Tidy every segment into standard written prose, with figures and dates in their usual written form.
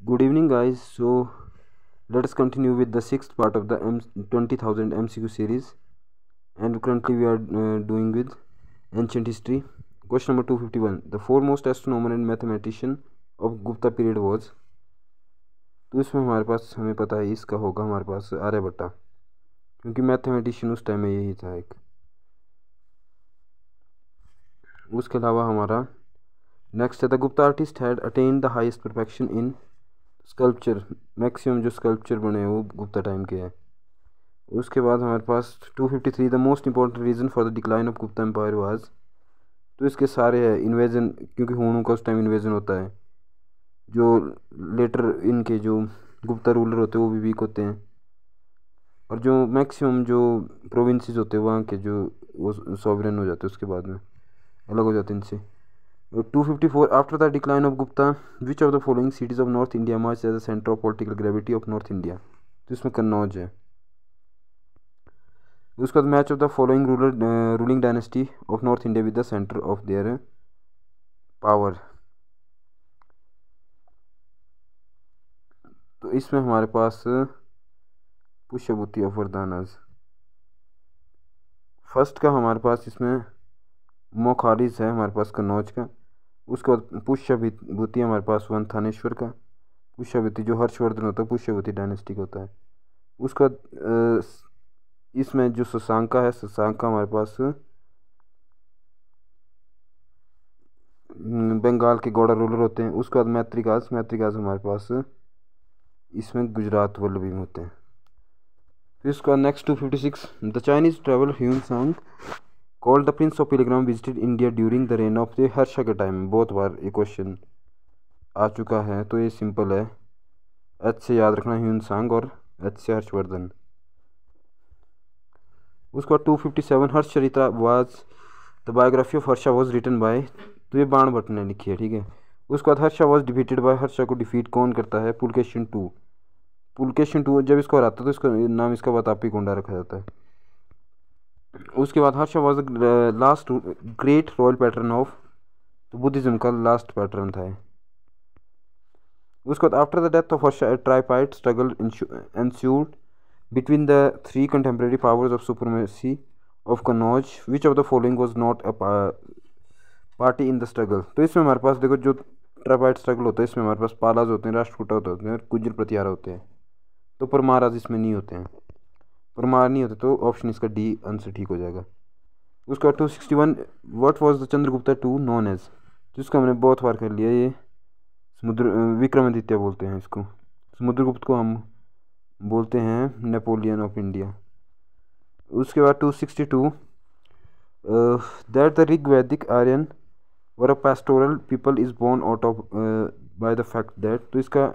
Good evening, guys. So let us continue with the sixth part of the 20,000 MCQ series, and currently we are doing with ancient history. Question number 251: The foremost astronomer and mathematician of Gupta period was. तो इसमें हमारे पास हमें पता है इसका होगा हमारे पास आर्यभट्टा, क्योंकि मैथमेटिशियन उस टाइम में यही था एक। उसके अलावा हमारा नेक्स्ट है the Gupta artist had attend the highest perfection in sculpture. Maximum जो स्कल्पचर बने वो गुप्ता टाइम के हैं। उसके बाद हमारे पास 253 the most important reason for the decline of Gupta empire was. तो इसके सारे है इन्वेजन, क्योंकि हुनों का उस टाइम इन्वेजन होता है। जो लेटर इनके जो गुप्ता रूलर होते हैं वो भी वीक होते हैं, और जो मैक्सिमम जो प्रोविंसेस होते हैं वहाँ के जो वो सॉवरेन हो जाते हैं, उसके बाद में अलग हो जाते हैं इनसे। 254 after the decline of Gupta which of the following cities of north India merge as the centre of political gravity of north India. तो इसमें कन्नौज है। उसके बाद match of the following ruling dynasty of north India with the centre of their power. तो इसमें हमारे पास Pushyabhuti of Vardhanas. First का हमारे पास इसमें मोखालिस है हमारे पास कन्नौज का। उसके बाद पुष्यभूति हमारे पास वन थानेश्वर का। पुष्यभूति जो हर्षवर्धन होता है पुष्यभूति डायनेस्टी का होता है। उसके बाद इसमें जो शशांका है, शशांका हमारे पास बंगाल के गौड़ा रूलर होते हैं। उसके बाद मैत्रिकाज, मैत्रिकाज हमारे पास इसमें गुजरात वल्लभी में होते हैं। फिर इसके बाद next 256 the Chinese traveller Hiuen Tsang called the prince of pilgrim visited India during the reign of the Harsha के टाइम। बहुत बार ये क्वेश्चन आ चुका है, तो ये सिंपल है। एच से याद रखना ह्यून सांग और एच से हर्षवर्धन। उसके बाद 257 Harshacharita was the biography of Harsha was written by. तो ये बाण भट्ट ने लिखी है, ठीक है। उसके बाद Harsha was defeated by. Harsha को डिफीट कौन करता है? पुलकेशिन II। पुलकेशिन II जब इसको हराता है तो इसका नाम इसका वातापी कोंडा रखा जाता है। उसके बाद Harsha was the last great royal patron of. तो बुद्धिज्म का लास्ट पैटर्न था। उसके बाद after the death of Harsha a tripartite struggle ensued between the three contemporary powers of supremacy of Kannauj, which of the following was not a party in the struggle। तो इसमें हमारे पास देखो जो ट्राइपाइट struggle होता है इसमें हमारे पास पालाज होते हैं, राष्ट्रकूटा होते हैं और गुज्जर प्रतिहारा होते हैं। तो परमाराज इसमें नहीं होते हैं, परमार नहीं होते, तो ऑप्शन इसका डी आंसर ठीक हो जाएगा। उसका 261 what was the Chandragupta II known as. जिसको हमने बहुत बार कर लिया, ये समुद्र विक्रमादित्य बोलते हैं इसको। समुद्रगुप्त को हम बोलते हैं नेपोलियन ऑफ इंडिया। उसके बाद 262 that the Rigvedic Aryan were a pastoral people is borne out of by the fact that. तो इसका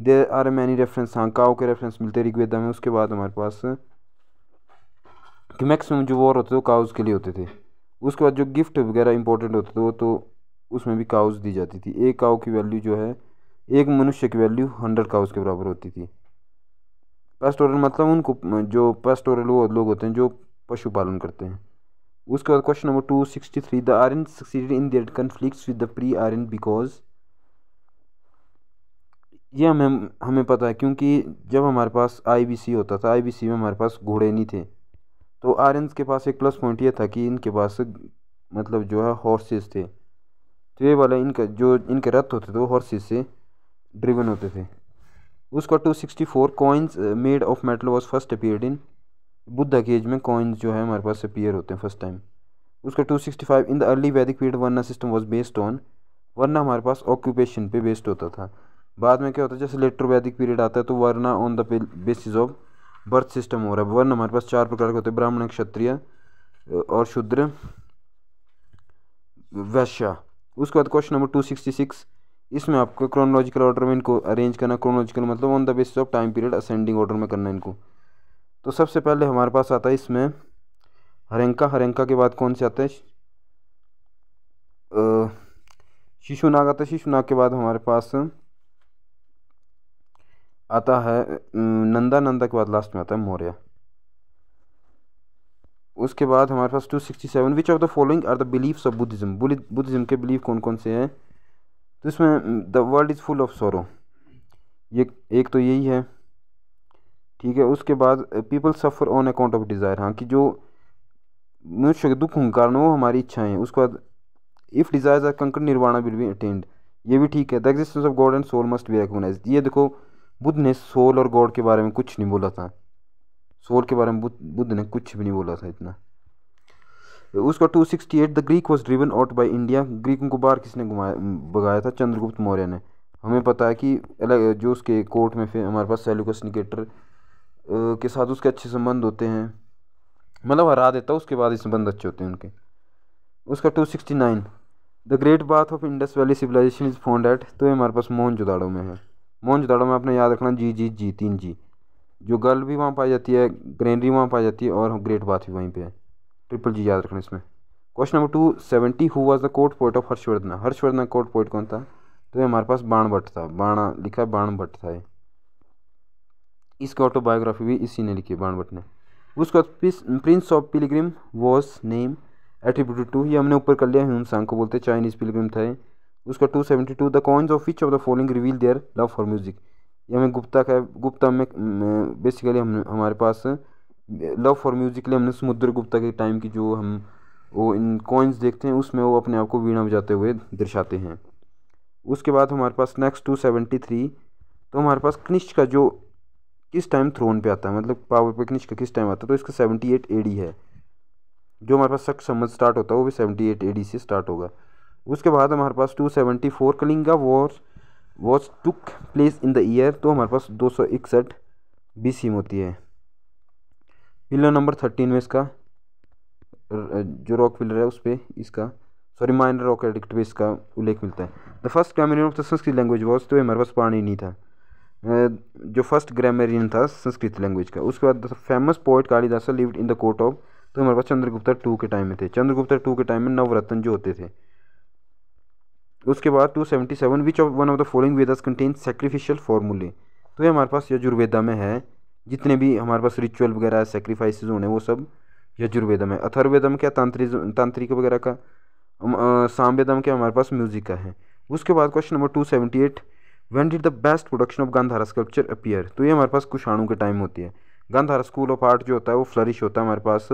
देयर आर मैनी रेफरेंस, हाँ काउ के रेफरेंस मिलते हैं ऋग्वेदा में। उसके बाद हमारे पास कि मैक्सिमम जो वॉर होते थे वो काउज के लिए होते थे। उसके बाद जो गिफ्ट वगैरह इंपॉर्टेंट होते थे वो तो उसमें भी काउज दी जाती थी। एक काउ की वैल्यू जो है, एक मनुष्य की वैल्यू 100 काउज के बराबर होती थी। पेस्टोरल मतलब उनको जो पेस्टोरल वो लोग होते हैं जो पशुपालन करते हैं। उसके बाद question number 263 the Aryan succeeded in their conflicts with the pre Aryan because. ये हमें पता है, क्योंकि जब हमारे पास IBC होता था, IBC में हमारे पास घोड़े नहीं थे। तो आर्यंस के पास एक प्लस पॉइंट ये था कि इनके पास मतलब जो है हॉर्सेस थे। तो ये वाला इनका जो इनके रथ होते थे वो हॉर्सेस से ड्रिवन होते थे। उसका 264 coins made of metal was first appeared in. Buddha की एज में कॉइन्स जो है हमारे पास अपीयर होते हैं फर्स्ट टाइम। उसका 265 in the early Vedic period varna system was based on. Varna हमारे पास ऑक्यूपेशन पे बेस्ड होता था। बाद में क्या होता है, जैसे लेटर वैदिक पीरियड आता है तो varna on the basis of birth system हो रहा है। वर्ण हमारे पास 4 प्रकार के होते हैं, ब्राह्मण, क्षत्रिय और शूद्र, वैश्य। उसके बाद क्वेश्चन नंबर 266 इसमें आपको क्रोनोलॉजिकल ऑर्डर में इनको अरेंज करना। क्रोनोलॉजिकल मतलब on the basis of time period ascending order में करना इनको। तो सबसे पहले हमारे पास आता है इसमें हरेंका। हरेंका के बाद कौन से आता है? शिशुनाग आता है। शिशुनाग के बाद हमारे पास आता है नंदा। नंदा के बाद लास्ट में आता है मौर्य। उसके बाद हमारे पास 267 which of the following are the beliefs of Buddhism. Buddhism के बिलीफ कौन कौन से हैं? तो इसमें the world is full of sorrow, ये एक तो यही है, ठीक है। उसके बाद people suffer on account of desire, हाँ कि जो मनुष्य के दुख होने के कारण वो हमारी इच्छाएं हैं। उसके बाद इफ़ डिज़ायर्स आर कंकर निर्वाणा विल बी अटेंड, ये भी ठीक है। The existence of God and soul must be recognised, ये देखो बुद्ध ने सोल और गॉड के बारे में कुछ नहीं बोला था, सोल के बारे में बुद्ध ने कुछ भी नहीं बोला था इतना। उसका 268 the Greek was driven out by India, ग्रीकों को बाहर किसने घुमाया भगाया था? चंद्रगुप्त मौर्य ने। हमें पता है कि जो उसके कोर्ट में फिर हमारे पास सेल्यूकस निकेटर के साथ उसके अच्छे संबंध होते हैं, मतलब हरा देता है, उसके बाद ही संबंध अच्छे होते हैं उनके। उसका 269 the great bath of Indus valley civilisation is found at, तो ये हमारे पास मोहनजोदाड़ो में है। मोहनजोदाड़ो में आपने याद रखना जी 3 जी, जो गर्ल भी वहाँ पाई जाती है, ग्रेनरी वहाँ पाई जाती है, और ग्रेट बाथ भी वहीं पे है। ट्रिपल जी याद रखना इसमें। Question number 270 who was the court poet of Harshvardhan, Harshvardhan court poet कौन था? तो ये हमारे पास बाण भट्ट था, बाणा लिखा है, बाण भट्ट था ये। इसकी ऑटोबायोग्राफी भी इसी ने लिखी है, बाण भट्ट ने। उसके बाद prince of pilgrim was name attributed to, ये हमने ऊपर कर लिया, ह्यून सांग को बोलते हैं, चाइनीज पिलग्रिम था ये। उसका 272 the coins of which of the following reveal their love for music, ये हमें गुप्ता का, गुप्ता में बेसिकली हम हमारे पास लव फॉर म्यूजिक के लिए हमने समुद्र गुप्ता के टाइम की जो हम वो इन कॉइन्स देखते हैं उसमें वो अपने आप को वीणा बजाते हुए दर्शाते हैं। उसके बाद हमारे पास नेक्स्ट 273, तो हमारे पास कनिष्क का जो किस टाइम थ्रोन पे आता है, मतलब पावर पे कनिष्क का किस टाइम आता है, तो इसका 78 AD है। जो हमारे पास शक संवत स्टार्ट होता है वो भी 78 AD से स्टार्ट होगा। उसके बाद हमारे पास 274 Kalinga war took place in the year, तो हमारे पास 261 BC में होती है। पिलर नंबर 13 में इसका जो रॉक पिलर है उस पर इसका माइनर रॉक एडिक्ट पे इसका उल्लेख मिलता है। The first grammarian of the Sanskrit language was, तो हमारे पास पाणिनि था जो फर्स्ट ग्रामेरियन था संस्कृत लैंग्वेज का। उसके बाद the famous poet Kalidas lived in the court of, तो हमारे पास चंद्रगुप्ता 2 के टाइम में थे। चंद्रगुप्ता 2 के टाइम में नवरत्न जो होते थे। उसके बाद 277 which of one of the following Vedas contain sacrificial फॉर्मूले, तो ये हमारे पास यजुर्वेदा में है। जितने भी हमारे पास रिचुअल वगैरह सैक्रिफाइसेस होने वो सब यजुर्वेदा में। अथर्ववेदा में क्या तांत्रिक वगैरह का, सामवेदा में क्या हमारे पास म्यूजिक का है। उसके बाद question number 278 when did the best production of Gandhara sculpture appear, तो ये हमारे पास कुषाणु के टाइम होती है। गांधारा स्कूल ऑफ आर्ट जो होता है वो फ्लरिश होता है हमारे पास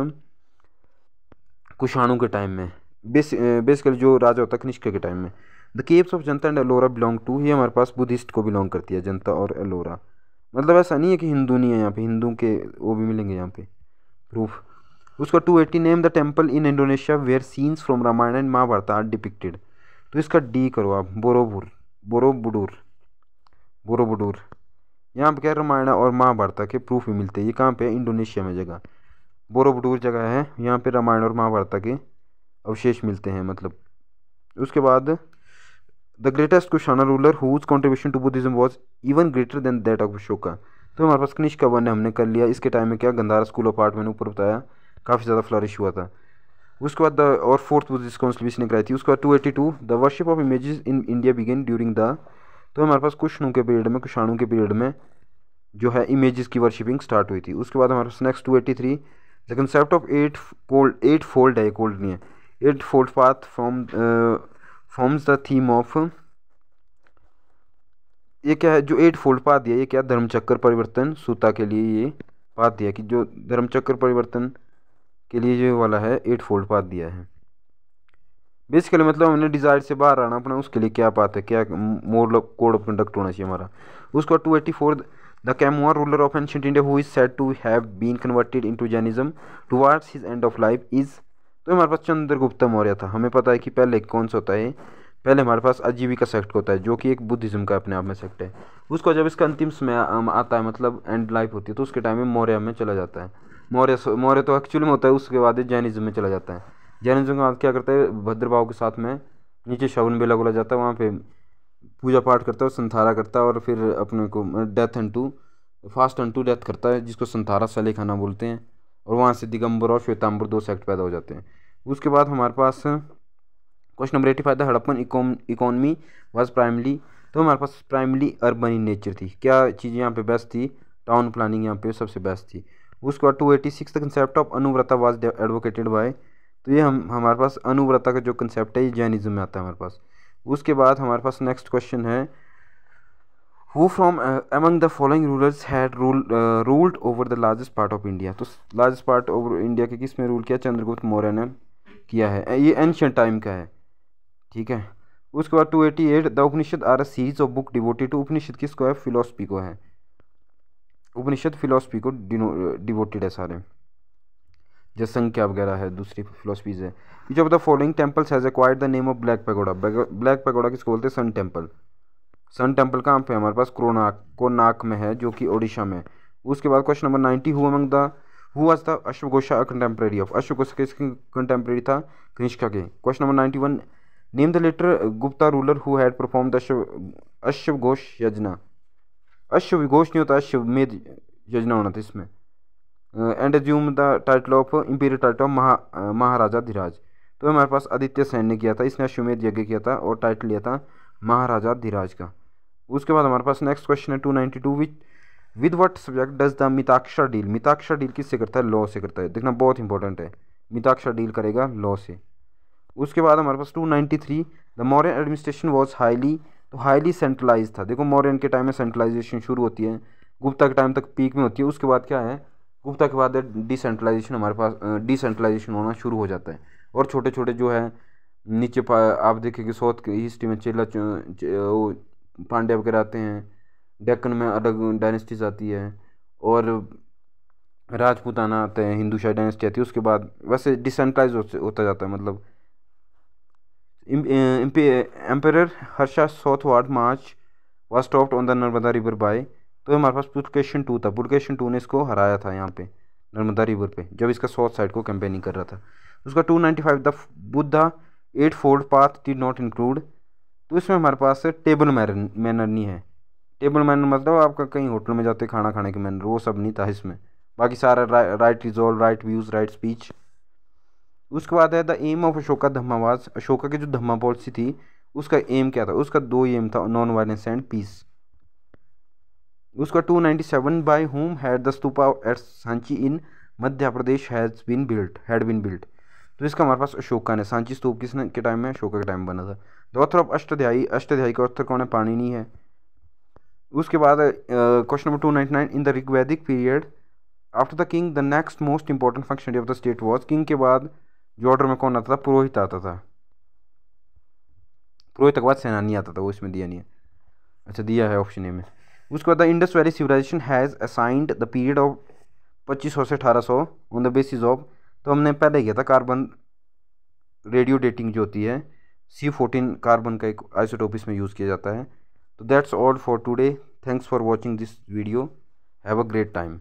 कुषाणु के टाइम में, बेसिकली जो राजा होता है कनिष्क के टाइम में। The caves of Janata and Ellora belong to, ये हमारे पास बुद्धिस्ट को बिलोंग करती है, जनता और एलोरा। मतलब ऐसा नहीं है कि हिंदू नहीं है यहाँ पे, हिंदू के वो भी मिलेंगे यहाँ पे प्रूफ। उसका 280 name the temple in Indonesia where scenes from Ramayana and Mahabharata are depicted, तो इसका डी करो आप, बोरोबुडूर यहाँ पे क्या रामायण और महाभारत के प्रूफ भी मिलते हैं। ये कहाँ पे है? इंडोनेशिया में जगह बोरोबुडूर जगह है, यहाँ पे रामायण और महाभारत के अवशेष मिलते हैं मतलब। उसके बाद the greatest Kushana ruler whose contribution to Buddhism was even greater than that of Ashoka, तो हमारे पास कनिष्क का वन हमने कर लिया। इसके टाइम में क्या गांधारा स्कूल ऑफ आर्ट मैंने ऊपर बताया काफ़ी ज़्यादा फ्लरिश हुआ था। उसके बाद और फोर्थ बुद्धिस्ट काउंसिल भी इसने कराई थी। उसके बाद 282 the worship of images in India began during the, तो हमारे पास कुशाणु के पीरियड में जो है इमेजेस की वर्शिपिंग स्टार्ट हुई थी। उसके बाद हमारे पास next 283 the concept of eight fold है, कोल्ड नहीं है, 8 fold path forms the theme of, ये क्या है जो 8 फोल्ड पाथ दिया, ये क्या धर्मचक्र परिवर्तन सूता के लिए ये पाथ दिया कि जो धर्मचक्र परिवर्तन के लिए जो वाला है 8 फोल्ड पाथ दिया है। बेसिकली मतलब हमने डिजायर से बाहर आना अपना, उसके लिए क्या पाथ है, क्या मोर कोड ऑफ कंडक्ट होना चाहिए हमारा। उसका 284 द कैमुआ ruler of ancient India who is said to have been converted into Jainism towards his end of life is, तो हमारे पास चंद्रगुप्त मौर्य था। हमें पता है कि पहले कौन सा होता है, पहले हमारे पास आजीविका सेक्ट होता है जो कि एक बुद्धिज्म का अपने आप में सेक्ट है। उसको जब इसका अंतिम समय आता है मतलब एंड लाइफ होती है तो उसके टाइम में मौर्य में चला जाता है। मौर्य तो एक्चुअली में होता है, उसके बाद जैनिज्म में चला जाता है। जैनिज्म के बाद क्या करता है, भद्रभाव के साथ में नीचे श्रवण बेला बोला जाता है, वहाँ पे पूजा पाठ करता है और संथारा करता है, और फिर अपने को फास्ट अनटू डेथ करता है जिसको संथारा सले खाना बोलते हैं, और वहाँ से दिगंबर और श्वेतांबर 2 सेक्ट पैदा हो जाते हैं। उसके बाद हमारे पास question number 85 the Harappan economy was primarily, तो हमारे पास प्राइमली अर्बन इन नेचर थी। क्या चीज़ यहाँ पे बेस्ट थी, टाउन प्लानिंग यहाँ पे सबसे बेस्ट थी। उसके बाद 286 the concept of anuvrata was advocated by, तो ये हमारे पास अनुव्रता का जो कंसेप्ट है ये जैनिज्म में आता है हमारे पास। उसके बाद हमारे पास नेक्स्ट क्वेश्चन है who from among the following rulers had ruled over the largest part of India. तो लार्जेस्ट पार्ट ओवर इंडिया के किस में रूल किया? चंद्रगुप्त मौर्य ने किया है। ये एंशियंट टाइम का है, ठीक है। उसके बाद 288 the Upanishad are a series of book devoted to. Upanishad किसको है? फिलोसफी को है। उपनिषद फिलोसफी को डिवोटेड है सारे, जैसे संख्या वगैरह है, दूसरी फिलोसफीज है। विच of the following temples has acquired the name of black pagoda. Black pagoda किसको बोलते हैं? Sun temple. सन टेम्पल कहाँ पे? हमारे पास कोणार्क में है, जो कि ओडिशा में। उसके बाद question number 90 who among the who was the अश्वघोषा कंटेम्प्रेरी ऑफ। अश्वघोषा किसके कंटेम्प्रेरी था? कनिष्का के। Question number 91 name the later Gupta ruler who had perform the अश्वघोष यज्ञ। अश्वघोष नहीं होता, अश्वमेध यज्ञ होना था इसमें। And assume the title of imperial title of Maharaja Dhiraj. तो हमारे पास आदित्य सेन ने किया था, इसने अश्वमेध यज्ञ किया था और टाइटल लिया था महाराजा धीराज का। उसके बाद हमारे पास नेक्स्ट क्वेश्चन है 292 with what subject does the Mitakshara deal. Mitakshara deal किससे करता है? लॉ से करता है। देखना बहुत इंपॉर्टेंट है, मिताक्षर डील करेगा लॉ से। उसके बाद हमारे पास 293 the Mauryan administration was highly centralize था। देखो मौर्यन के टाइम में सेंट्रलाइजेशन शुरू होती है, गुप्ता के टाइम तक पीक में होती है। उसके बाद क्या है? गुप्ता के बाद डिसेंट्रलाइजेशन, हमारे पास डिसेंट्रलाइजेशन होना शुरू हो जाता है। और छोटे छोटे जो है नीचे आप देखेंगे साउथ की हिस्ट्री में चेला पांड्या वगैरह आते हैं, डेक्कन में अलग डायनेस्टीज आती है, और राजपूताना आते हैं, हिंदू शाही डायनेस्टी आती है। उसके बाद वैसे डिसेंट्रलाइज होता जाता है। मतलब emperor Harsha southward march was stopped on the Narmada river by. तो हमारे पास पुलकेशिन 2 था, पुलकेशिन 2 ने इसको हराया था यहाँ पे नर्मदा रिवर पे, जब इसका साउथ साइड को कैंपेनिंग कर रहा था। उसका 295 the Buddha 8 fold path did not include. तो इसमें हमारे पास टेबल मैनर नहीं है। टेबल मैनर मतलब आपका कहीं होटल में जाते खाना खाने के मैनर, वो सब नहीं था इसमें। बाकी सारा right resolve, right views, right speech. उसके बाद है the aim of Ashoka dhamma was. Ashoka की जो धम्मा पॉलिसी थी उसका एम क्या था? उसका 2 एम था, नॉन वायलेंस एंड पीस। उसका 297 by whom had the stupa at Sanchi in Madhya Pradesh had been built. तो इसका हमारे पास अशोका ने, सांची स्तूप किसने के टाइम में? अशोका के टाइम बना था। The author of Ashtadhyayi, Ashtadhyayi का ऑथर कौन है? पाणिनि है। उसके बाद question number 299 in the Rigvedic period after the king the next most important function of the state was. King के बाद जो ऑर्डर में कौन आता था? पुरोहित आता था। पुरोहित के बाद सेनानी आता था, वो इसमें दिया नहीं है। अच्छा दिया है ऑप्शन ए में। उसके बाद the Indus valley civilisation has assigned the period of 2500 से 1800 ऑन द बेसिस ऑफ। तो हमने पहले किया था कार्बन रेडियो डेटिंग जो होती है, C14 कार्बन का एक आइसोटोप इसमें यूज़ किया जाता है। तो that's all for today. Thanks for watching this video. Have a great time.